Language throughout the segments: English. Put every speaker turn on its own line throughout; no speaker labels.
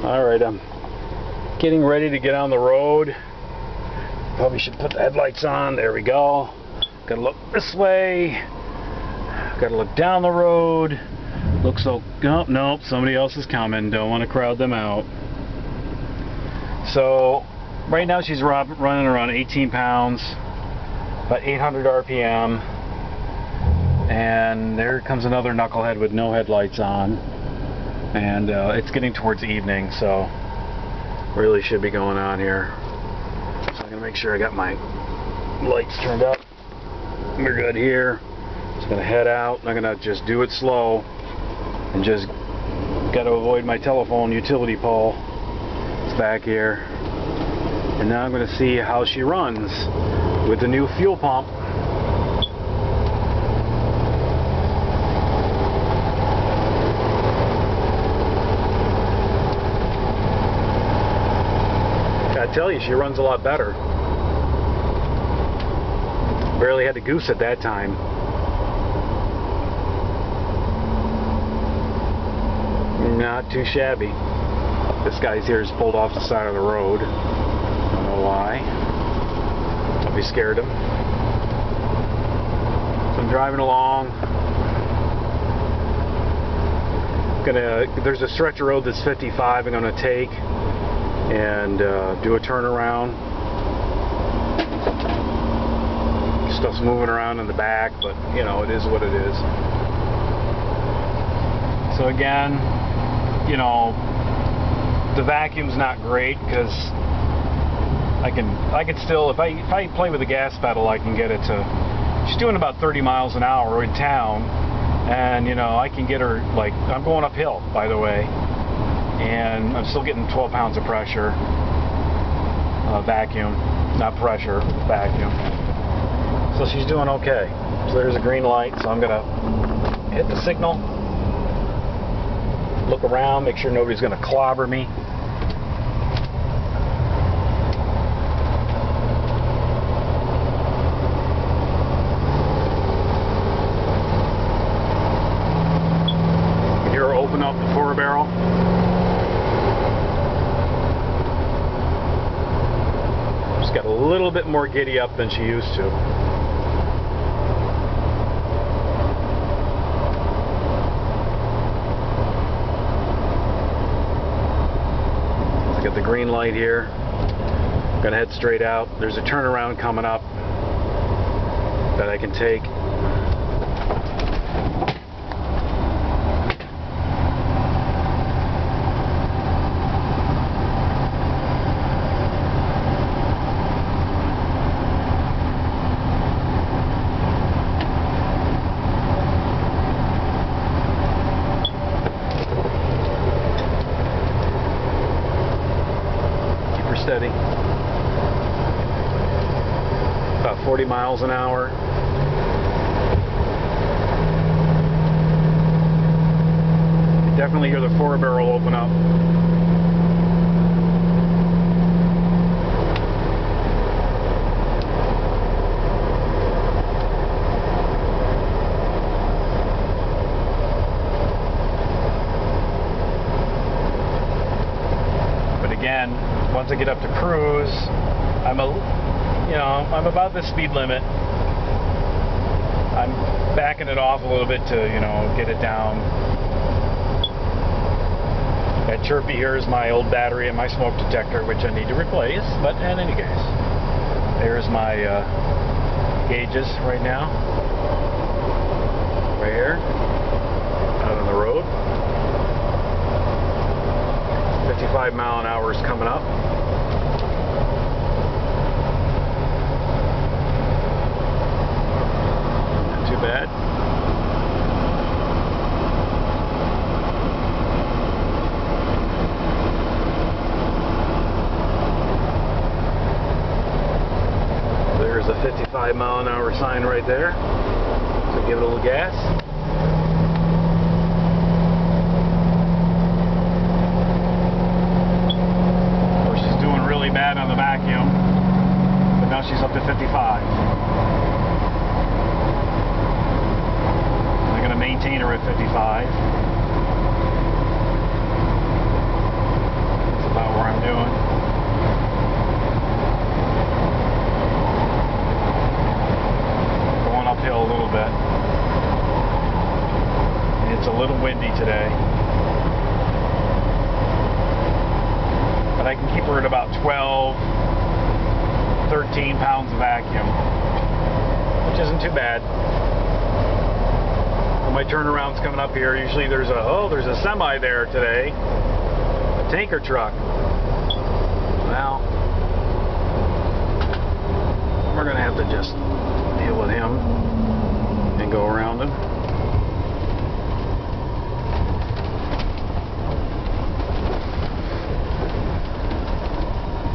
Alright, I'm getting ready to get on the road. Probably should put the headlights on. There we go. Gotta look this way. Gotta look down the road. Looks so... Oh, nope, somebody else is coming. Don't want to crowd them out. So, right now she's running around 18 pounds. About 800 RPM. And there comes another knucklehead with no headlights on. And it's getting towards evening, so really should be going on here. So I'm gonna make sure I got my lights turned up. We're good here. Just gonna head out. I'm gonna just do it slow and just gotta avoid my telephone utility pole. It's back here. And now I'm gonna see how she runs with the new fuel pump. I tell you, she runs a lot better. Barely had to goose at that time. Not too shabby. This guy's here is pulled off the side of the road. Don't know why. Probably scared him. So I'm driving along. There's a stretch of road that's 55 I'm gonna take and do a turnaround. Stuff's moving around in the back, but you know, it is what it is. So again, you know, the vacuum's not great because I can still, if I play with the gas pedal, I can get it to, she's doing about 30 miles an hour in town, and you know, I can get her, like, I'm going uphill, by the way, and I'm still getting 12 pounds of pressure, vacuum, not pressure, vacuum. So she's doing okay. So there's a green light, so I'm gonna hit the signal, look around, make sure nobody's gonna clobber me. You hear her open up the 4-barrel. She's got a little bit more giddy up than she used to. Got the green light here. I'm gonna head straight out. There's a turnaround coming up that I can take. Steady. About 40 miles an hour. You definitely hear the 4-barrel open up. But again, once I get up to cruise, I'm about the speed limit. I'm backing it off a little bit to, you know, get it down. That chirpy here is my old battery and my smoke detector, which I need to replace, but in any case, there's my gauges right now. Right here, out on the road. 55 mile an hour is coming up. Not too bad. There's a 55 mile an hour sign right there. So give it a little gas. Bad on the vacuum, but now she's up to 55. I'm going to maintain her at 55. 50 today. But I can keep her at about 12, 13 pounds of vacuum, which isn't too bad. When my turnaround's coming up here, usually there's a semi there today, a tanker truck. Well, we're gonna have to just deal with him and go around him.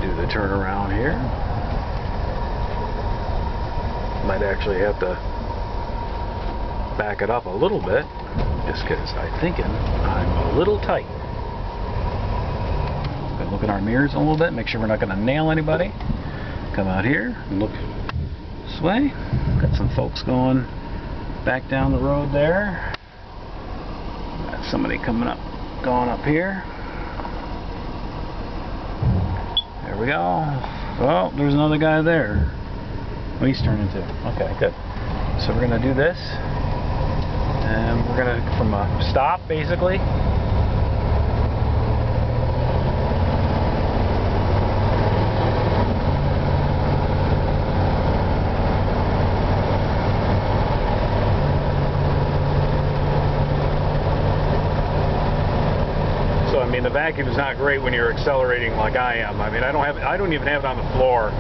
Do the turnaround here. Might actually have to back it up a little bit, just because I'm thinking I'm a little tight. Gonna look at our mirrors a little bit, make sure we're not gonna nail anybody. Come out here and look this way. Got some folks going back down the road there. Got somebody coming up, going up here. There we go. Oh, there's another guy there. What he's turning to. Okay, good. So we're gonna do this, and we're gonna, from a stop basically. So I mean, the vacuum is not great when you're accelerating like I am. I mean, I don't even have it on the floor,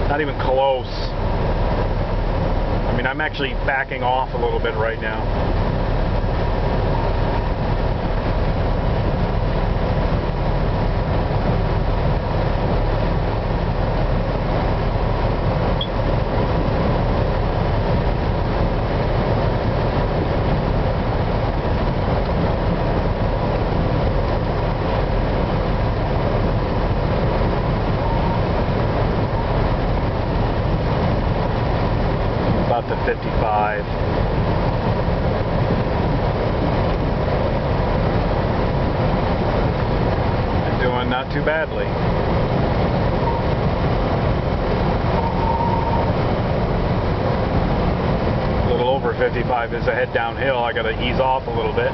not even close. I mean, I'm actually backing off a little bit right now. About to 55. And doing not too badly. A little over 55 as I head downhill. I gotta ease off a little bit.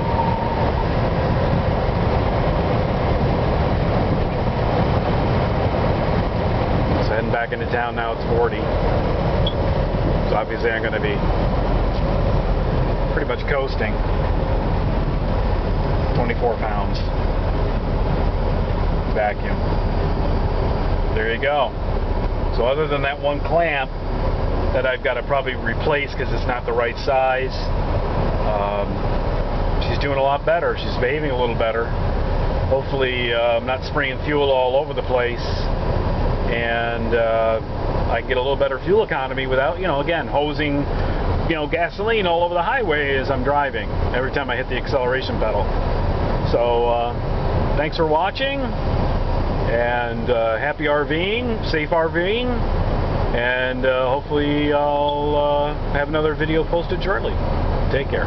So heading back into town now, it's 40. So obviously I'm going to be pretty much coasting. 24 pounds vacuum. There you go. So other than that one clamp that I've got to probably replace because it's not the right size, she's doing a lot better. She's behaving a little better. Hopefully I'm not spraying fuel all over the place, and I can get a little better fuel economy without, again, hosing, gasoline all over the highway as I'm driving every time I hit the acceleration pedal. So thanks for watching, and happy RVing, safe RVing, and hopefully I'll have another video posted shortly. Take care.